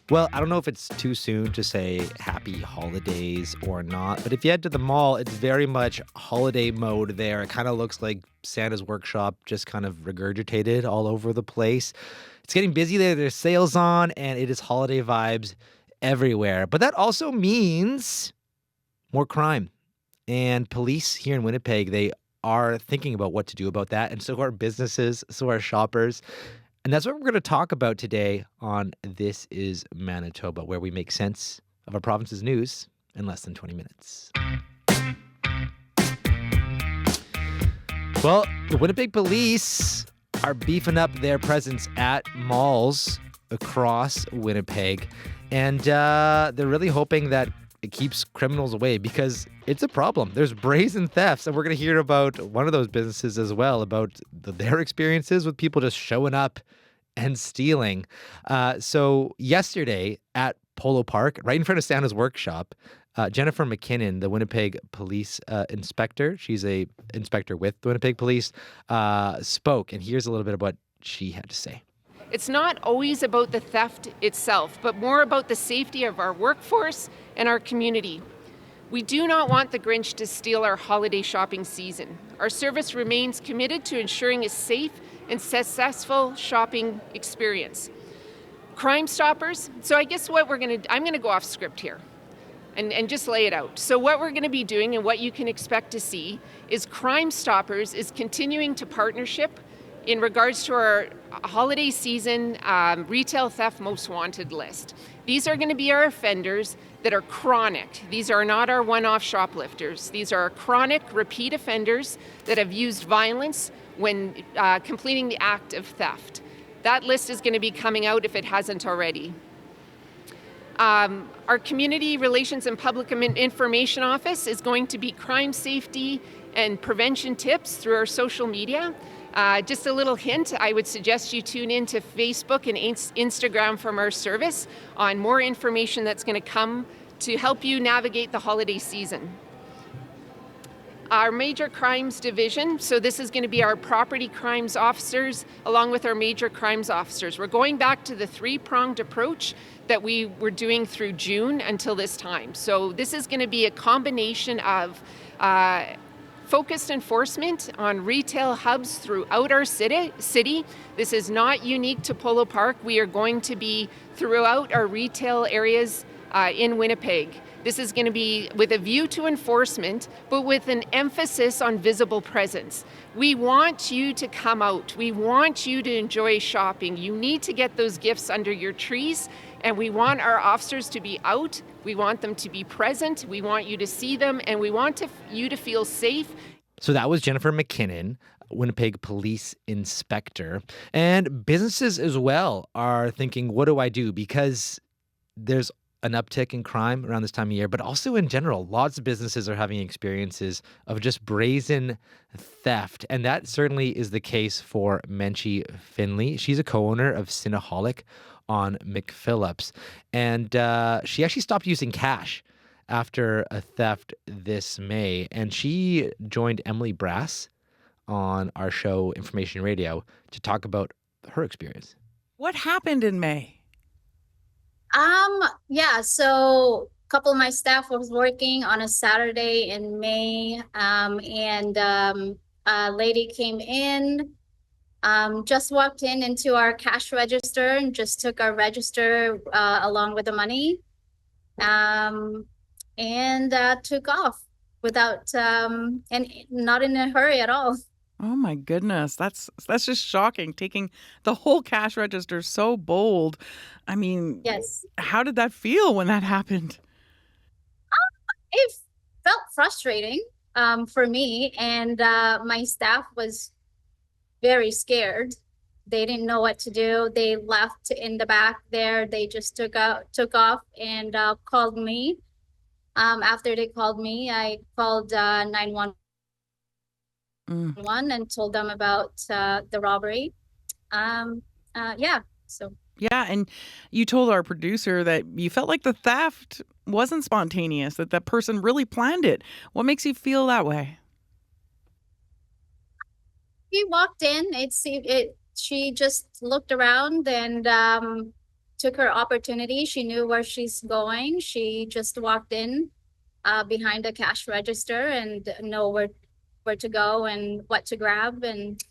Well, I don't know if it's too soon to say happy holidays or not, but if you head to the mall, it's very much holiday mode there. It kind of looks like Santa's workshop just kind of regurgitated all over the place. It's getting busy there. There's sales on, and it is holiday vibes everywhere. But that also means more crime. And police here in Winnipeg, they are thinking about what to do about that. And so are businesses, so are shoppers. And that's what we're going to talk about today on This is Manitoba, where we make sense of our province's news in less than 20 minutes. Well, the Winnipeg police are beefing up their presence at malls across Winnipeg. And they're really hoping that it keeps criminals away because it's a problem. There's brazen thefts, and we're going to hear about one of those businesses as well, about their experiences with people just showing up and stealing. So yesterday at Polo Park, right in front of Santa's workshop, Jennifer McKinnon, the Winnipeg police inspector, she's a inspector with the Winnipeg police, spoke, and here's a little bit of what she had to say. It's not always about the theft itself, but more about the safety of our workforce and our community. We do not want the Grinch to steal our holiday shopping season. Our service remains committed to ensuring a safe and successful shopping experience. Crime Stoppers, so I guess what I'm going to go off script here and just lay it out. So what we're going to be doing and what you can expect to see is Crime Stoppers is continuing to partnership in regards to our holiday season retail theft most wanted list. These are going to be our offenders that are chronic. These are not our one-off shoplifters. These are chronic repeat offenders that have used violence when completing the act of theft. That list is going to be coming out if it hasn't already. Our Community Relations and Public Information Office is going to be crime safety and prevention tips through our social media. Just a little hint, I would suggest you tune in to Facebook and Instagram from our service on more information that's going to come to help you navigate the holiday season. Our Major Crimes Division, so this is going to be our property crimes officers along with our major crimes officers. We're going back to the three-pronged approach that we were doing through June until this time. So this is going to be a combination of focused enforcement on retail hubs throughout our city. This is not unique to Polo Park. We are going to be throughout our retail areas in Winnipeg. This is going to be with a view to enforcement, but with an emphasis on visible presence. We want you to come out. We want you to enjoy shopping. You need to get those gifts under your trees, and we want our officers to be out. We want them to be present. We want you to see them, and we want you to feel safe. So that was Jennifer McKinnon, Winnipeg police inspector. And businesses as well are thinking, what do I do? Because there's an uptick in crime around this time of year, but also in general, lots of businesses are having experiences of just brazen theft. And that certainly is the case for Menchie Finlay. She's a co-owner of Cinnahollic on McPhillips. And she actually stopped using cash after a theft this May. And she joined Emily Brass on our show Information Radio to talk about her experience. What happened in May? So a couple of my staff was working on a Saturday in May, and a lady came in, just walked into our cash register and just took our register along with the money, and took off without and not in a hurry at all. Oh my goodness, that's just shocking. Taking the whole cash register, so bold. I mean, Yes. how did that feel when that happened? It felt frustrating for me, and my staff was very scared. They didn't know what to do. They left in the back there. They just took off and called me. After they called me, I called 911 and told them about the robbery. Yeah, and you told our producer that you felt like the theft wasn't spontaneous, that that person really planned it. What makes you feel that way? He walked in. She just looked around and took her opportunity. She knew where she's going. She just walked in behind a cash register and know where to go and what to grab. And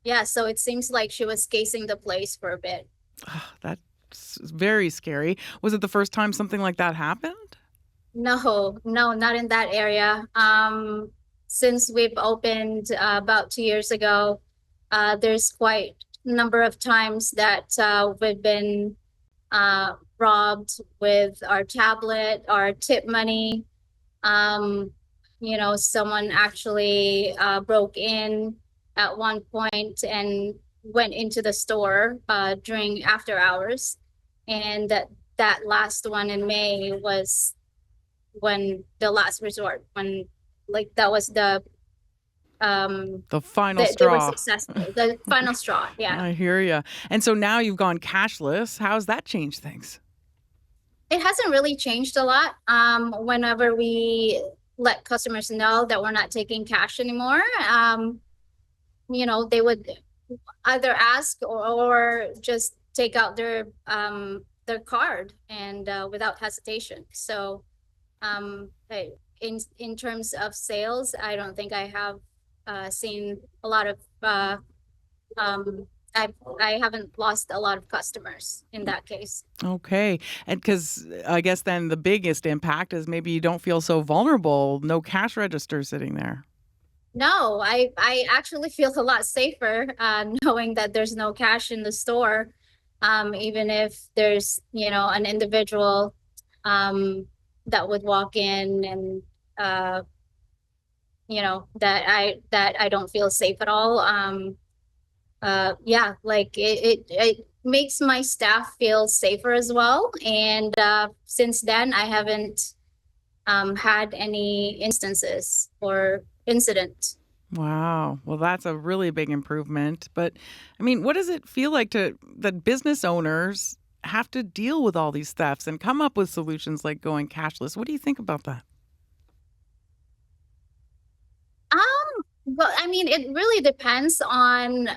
yeah, so it seems like she was casing the place for a bit. That's very scary. Was it the first time something like that happened? No, not in that area. Since we've opened about 2 years ago, there's quite a number of times that we've been robbed with our tablet, our tip money. Someone actually broke in at one point and went into the store during after hours. And that last one in May was when the last resort, when that was the final they straw. were successful. The final straw. Yeah. I hear you. And so now you've gone cashless. How's that changed things? It hasn't really changed a lot. Whenever we let customers know that we're not taking cash anymore, they would either ask or just take out their card and without hesitation. So in terms of sales, I don't think I have seen a lot of I haven't lost a lot of customers in that case. Okay. And because I guess then the biggest impact is maybe you don't feel so vulnerable, no cash register sitting there. No, I actually feel a lot safer knowing that there's no cash in the store, even if there's, an individual that would walk in and, that I don't feel safe at all. It makes my staff feel safer as well. And since then, I haven't had any instances or incident. Wow. Well, that's a really big improvement. But I mean, what does it feel like that business owners have to deal with all these thefts and come up with solutions like going cashless? What do you think about that? Well, I mean, it really depends on,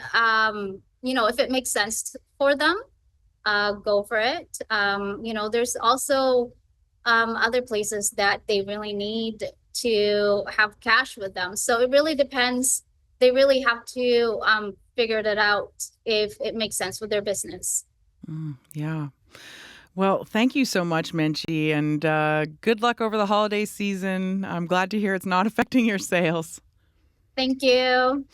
if it makes sense for them, go for it. There's also other places that they really need to have cash with them. So it really depends. They really have to figure that out if it makes sense with their business. Yeah. Well, thank you so much, Menchie, and good luck over the holiday season. I'm glad to hear it's not affecting your sales. Thank you.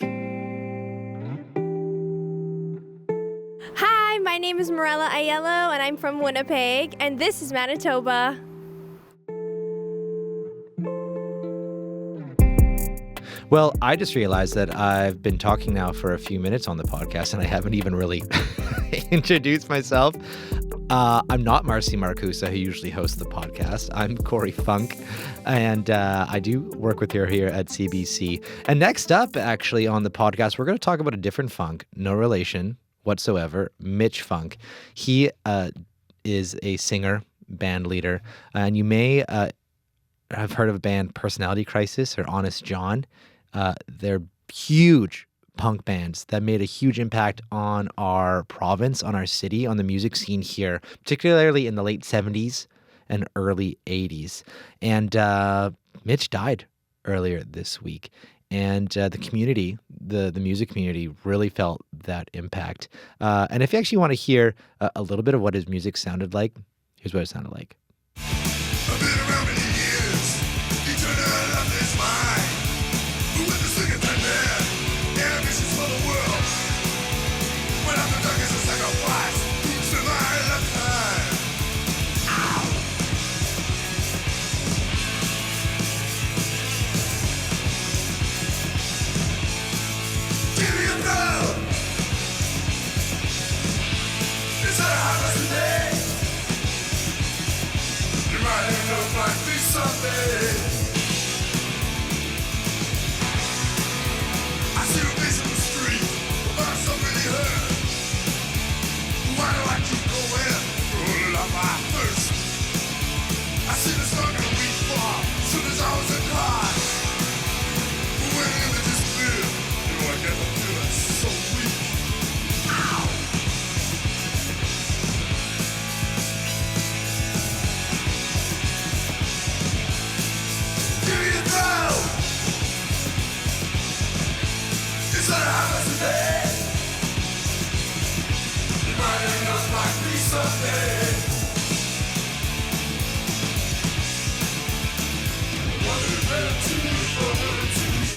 Hi, my name is Morella Aiello, and I'm from Winnipeg, and this is Manitoba. Well, I just realized that I've been talking now for a few minutes on the podcast, and I haven't even really introduced myself. I'm not Marcy Marcusa, who usually hosts the podcast. I'm Corey Funk, and I do work with her here at CBC. And next up, actually, on the podcast, we're going to talk about a different Funk, no relation whatsoever, Mitch Funk. He is a singer, band leader, and you may have heard of a band Personality Crisis or Honest John. They're huge punk bands that made a huge impact on our province, on our city, on the music scene here, particularly in the late 70s and early 80s. And Mitch died earlier this week. And the community, the music community, really felt that impact. And if you actually want to hear a little bit of what his music sounded like, here's what it sounded like. I've been around many years, eternal of this mind. Who with the singing and man, ambitions for the world. When I'm the darkest of sacrifice, to my lifetime. Ow! Give me a throw. It's a harvest today. You might end up like me someday. I see a face in the street, but I'm so really hurt. Why do I keep going? Roll up my thirst. I see the star gonna reach far, soon as I was in class. But when the images clear, I get the feeling so weak. Ow!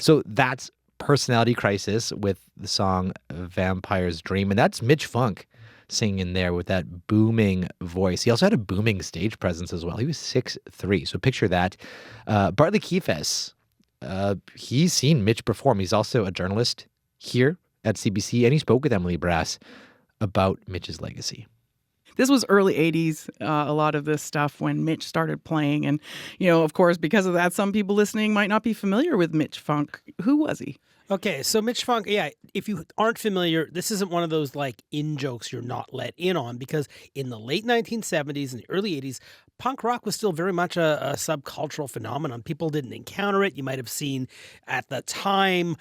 So that's Personality Crisis with the song Vampire's Dream. And that's Mitch Funk singing in there with that booming voice. He also had a booming stage presence as well. He was 6'3". So picture that. Bartley Kives, he's seen Mitch perform. He's also a journalist here at CBC, and he spoke with Emily Brass about Mitch's legacy. This was early 80s, a lot of this stuff when Mitch started playing. And, of course, because of that, some people listening might not be familiar with Mitch Funk. Who was he? Okay, so Mitch Funk, if you aren't familiar, this isn't one of those like in-jokes you're not let in on, because in the late 1970s and the early 80s, punk rock was still very much a subcultural phenomenon. People didn't encounter it. You might have seen at the time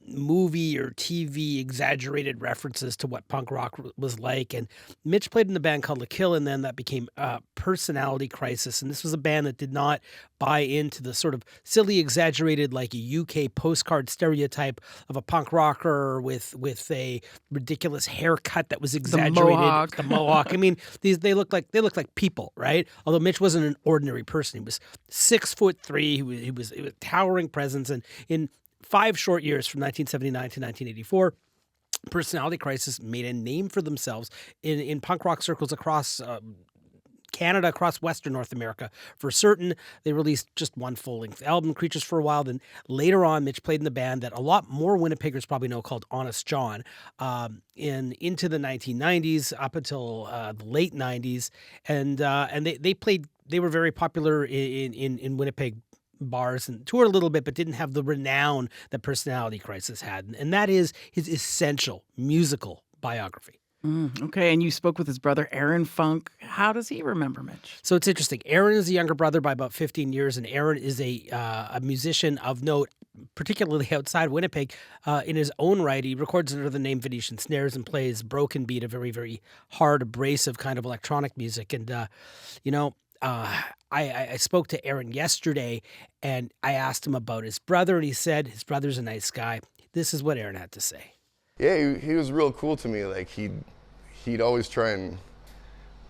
movie or TV exaggerated references to what punk rock was like. And Mitch played in a band called The Kill, and then that became Personality Crisis. And this was a band that did not buy into the sort of silly, exaggerated, like a UK postcard stereotype of a punk rocker with a ridiculous haircut that was exaggerated. The mohawk. I mean, they look like people, right? Although Mitch wasn't an ordinary person. He was 6'3". He was a towering presence, and in 5 short years from 1979 to 1984. Personality Crisis made a name for themselves in punk rock circles across Canada, across Western North America. For certain, they released just one full-length album, Creatures for a While. Then later on, Mitch played in the band that a lot more Winnipeggers probably know called Honest John into the 1990s, up until the late 90s. And they were very popular in Winnipeg bars and toured a little bit, but didn't have the renown that Personality Crisis had. And that is his essential musical biography. Okay, and you spoke with his brother, Aaron Funk. How does he remember Mitch? So it's interesting. Aaron is a younger brother by about 15 years, and Aaron is a musician of note, particularly outside Winnipeg. In his own right, he records under the name Venetian Snares and plays broken beat, a very, very hard, abrasive kind of electronic music. And, I spoke to Aaron yesterday, and I asked him about his brother, and he said his brother's a nice guy. This is what Aaron had to say. Yeah, he was real cool to me. Like he'd always try and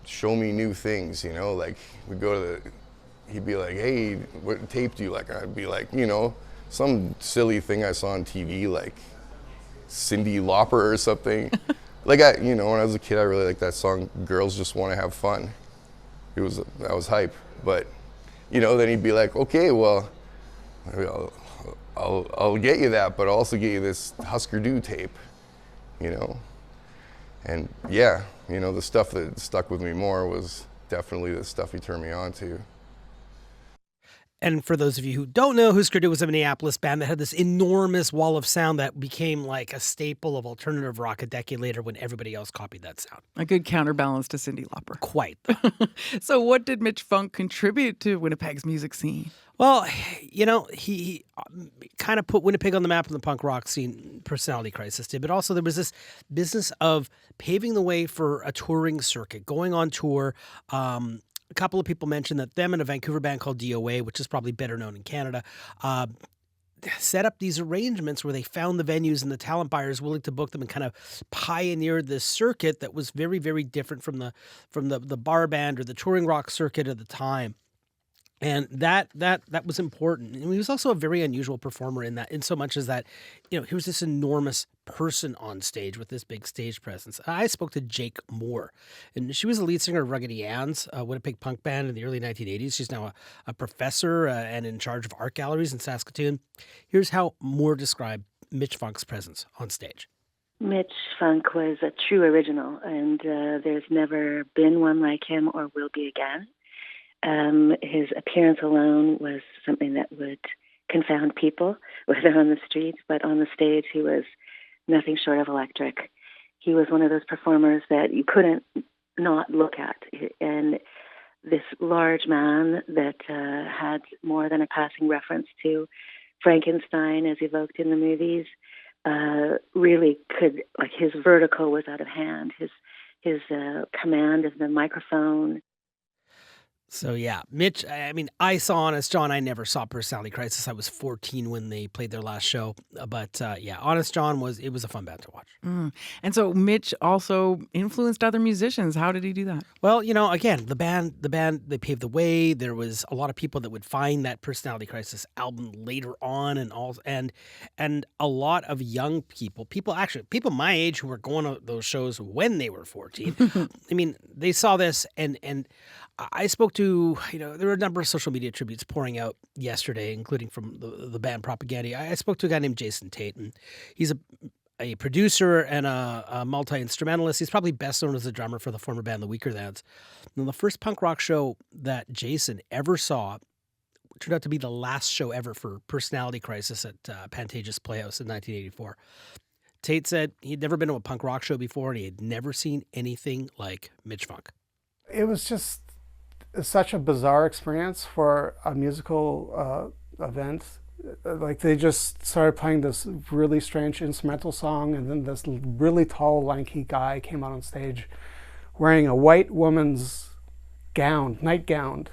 show me new things, like we'd go to he'd be like, hey, what tape do you like? And I'd be like, some silly thing I saw on TV, like Cyndi Lauper or something. Like when I was a kid, I really liked that song, Girls Just Want to Have Fun. That was hype. But, then he'd be like, okay, well, I'll get you that, but I'll also get you this Husker Du tape, And yeah, the stuff that stuck with me more was definitely the stuff he turned me on to. And for those of you who don't know, Husker Du was a Minneapolis band that had this enormous wall of sound that became like a staple of alternative rock a decade later when everybody else copied that sound. A good counterbalance to Cyndi Lauper. Quite. So what did Mitch Funk contribute to Winnipeg's music scene? Well, he kind of put Winnipeg on the map in the punk rock scene, Personality Crisis did, but also there was this business of paving the way for a touring circuit, going on tour. A couple of people mentioned that them and a Vancouver band called DOA, which is probably better known in Canada, set up these arrangements where they found the venues and the talent buyers willing to book them and kind of pioneered this circuit that was very, very different from the bar band or the touring rock circuit at the time. And that was important. And he was also a very unusual performer in so much as that, he was this enormous person on stage with this big stage presence. I spoke to Jake Moore, and she was the lead singer of Ruggedy Ann's, a Winnipeg punk band in the early 1980s. She's now a professor and in charge of art galleries in Saskatoon. Here's how Moore described Mitch Funk's presence on stage. Mitch Funk was a true original, and there's never been one like him or will be again. His appearance alone was something that would confound people, whether on the street, but on the stage he was nothing short of electric. He was one of those performers that you couldn't not look at. And this large man that had more than a passing reference to Frankenstein as evoked in the movies, really could, like, his vertical was out of hand, his command of the microphone. So yeah, Mitch, I mean, I saw Honest John. I never saw Personality Crisis. I was 14 when they played their last show. But yeah, Honest John was a fun band to watch. And so Mitch also influenced other musicians. How did he do that? Well, again, the band, they paved the way. There was a lot of people that would find that Personality Crisis album later on, and a lot of young people my age who were going to those shows when they were 14. I mean, they saw this and I spoke to, there were a number of social media tributes pouring out yesterday, including from the band Propaganda. I spoke to a guy named Jason Tate, and he's a producer and a multi-instrumentalist. He's probably best known as a drummer for the former band The Weaker Thans. And the first punk rock show that Jason ever saw turned out to be the last show ever for Personality Crisis at Pantages Playhouse in 1984. Tate said he'd never been to a punk rock show before, and he had never seen anything like Mitch Funk. It was just such a bizarre experience for a musical event. Like, they just started playing this really strange instrumental song, and then this really tall, lanky guy came out on stage wearing a white woman's nightgown,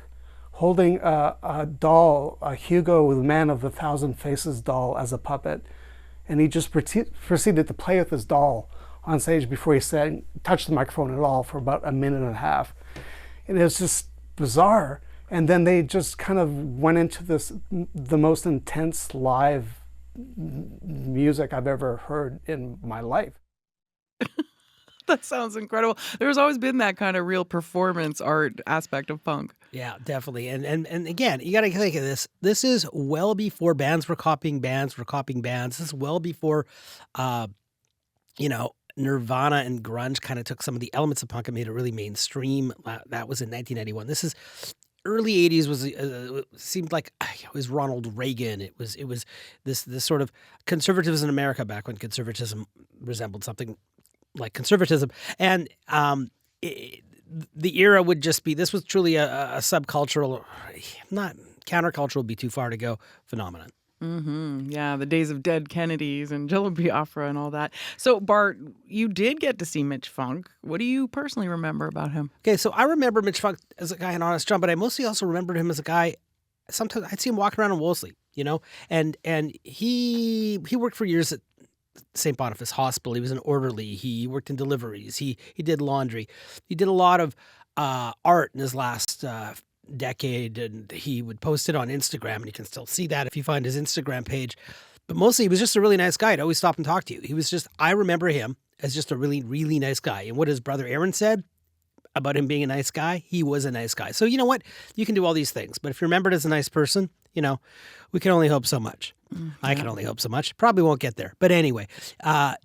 holding a doll, a Hugo with Man of 1,000 Faces doll as a puppet. And he just proceeded to play with his doll on stage before he touched the microphone at all for about a minute and a half. And it was just bizarre. And then they just kind of went into the most intense live music I've ever heard in my life. That sounds incredible. There's always been that kind of real performance art aspect of punk. Yeah, definitely. And again, you got to think of this. This is well before bands were copying bands. This is well before, Nirvana and grunge kind of took some of the elements of punk and made it really mainstream. That was in 1991. This is early 80s. Was seemed like it was Ronald Reagan. It was this sort of conservatism in America back when conservatism resembled something like conservatism. And the era would just be, this was truly a subcultural, not countercultural would be too far to go, phenomenon. Yeah, the days of Dead Kennedys and Jello Biafra and all that. So, Bart, you did get to see Mitch Funk. What do you personally remember about him? Okay, so I remember Mitch Funk as a guy in Honest John, but I mostly also remembered him as a guy, sometimes I'd see him walking around in Wolseley, and he worked for years at St. Boniface Hospital. He was an orderly. He worked in deliveries. He did laundry. He did a lot of art in his last decade, and he would post it on Instagram, and you can still see that if you find his Instagram page. But mostly he was just a really nice guy. He'd always stop and talk to you. I remember him as just a really, really nice guy. And what his brother Aaron said about him being a nice guy, he was a nice guy. So you know what? You can do all these things, but if you're remembered as a nice person, we can only hope so much. I can only hope so much. Probably won't get there. But anyway, I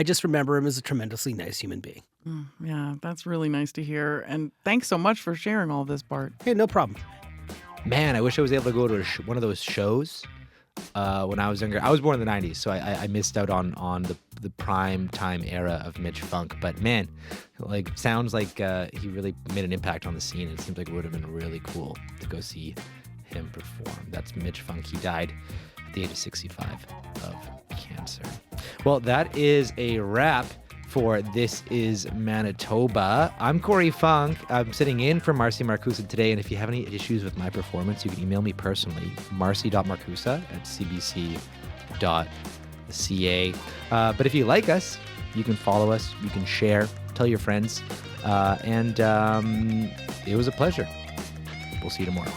just remember him as a tremendously nice human being. Yeah, that's really nice to hear. And thanks so much for sharing all this, Bart. Hey, no problem. Man, I wish I was able to go to one of those shows when I was younger. I was born in the 90s, so I missed out on the prime time era of Mitch Funk. But man, sounds like he really made an impact on the scene. It seems like it would have been really cool to go see him perform. That's Mitch Funk. He died at the age of 65 of cancer. Well, that is a wrap for This is Manitoba. I'm Corey Funk. I'm sitting in for Marcy Marcusa today, and if you have any issues with my performance, you can email me personally, marcy.marcusa@cbc.ca. But if you like us, you can follow us, you can share, tell your friends, and it was a pleasure. We'll see you tomorrow.